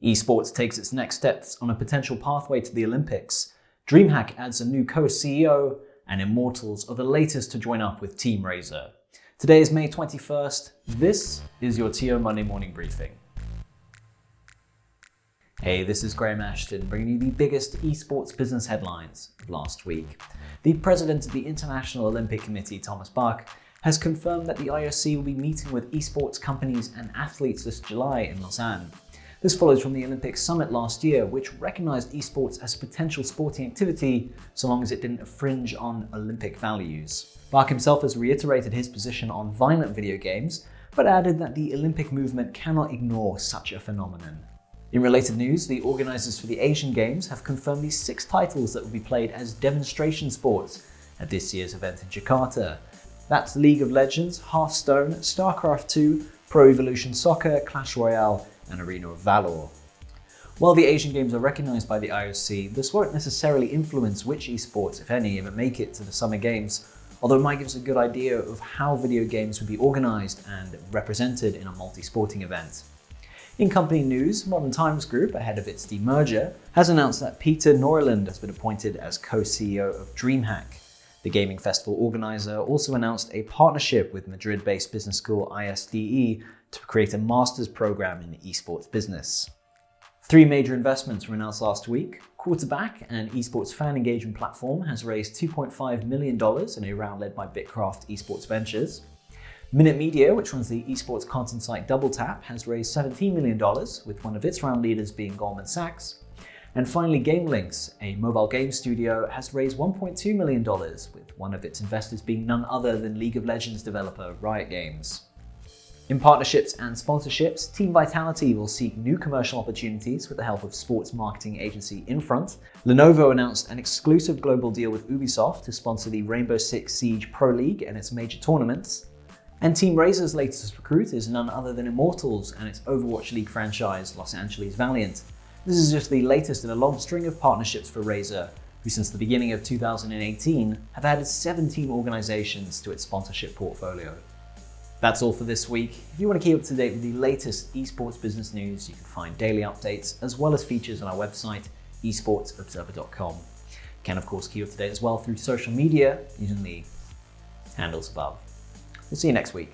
Esports takes its next steps on a potential pathway to the Olympics. DreamHack adds a new co-CEO, and Immortals are the latest to join up with Team Razer. Today is May 21st. This is your TEO Monday Morning Briefing. Hey, this is Graham Ashton bringing you the biggest esports business headlines of last week. The president of the International Olympic Committee, Thomas Bach, has confirmed that the IOC will be meeting with esports companies and athletes this July in Lausanne. This follows from the Olympic Summit last year, which recognized esports as a potential sporting activity so long as it didn't infringe on Olympic values. Bach himself has reiterated his position on violent video games, but added that the Olympic movement cannot ignore such a phenomenon. In related news, the organizers for the Asian Games have confirmed the 6 titles that will be played as demonstration sports at this year's event in Jakarta. That's League of Legends, Hearthstone, StarCraft 2, Pro Evolution Soccer, Clash Royale, and Arena of Valor. While the Asian Games are recognized by the IOC, this won't necessarily influence which esports, if any, ever make it to the Summer Games, although it might give us a good idea of how video games would be organized and represented in a multi-sporting event. In company news, Modern Times Group, ahead of its demerger, has announced that Peter Norland has been appointed as co-CEO of DreamHack. The gaming festival organizer also announced a partnership with Madrid-based business school ISDE to create a master's program in esports business. 3 major investments were announced last week. Quarterback, an esports fan engagement platform, has raised $2.5 million in a round led by Bitcraft Esports Ventures. Minute Media, which runs the esports content site DoubleTap, has raised $17 million, with one of its round leaders being Goldman Sachs. And finally, GameLinks, a mobile game studio, has raised $1.2 million, with one of its investors being none other than League of Legends developer Riot Games. In partnerships and sponsorships, Team Vitality will seek new commercial opportunities with the help of sports marketing agency Infront. Lenovo announced an exclusive global deal with Ubisoft to sponsor the Rainbow Six Siege Pro League and its major tournaments. And Team Razer's latest recruit is none other than Immortals and its Overwatch League franchise, Los Angeles Valiant. This is just the latest in a long string of partnerships for Razer, who since the beginning of 2018 have added 17 organizations to its sponsorship portfolio. That's all for this week. If you want to keep up to date with the latest esports business news, you can find daily updates as well as features on our website, esportsobserver.com. You can of course keep up to date as well through social media using the handles above. We'll see you next week.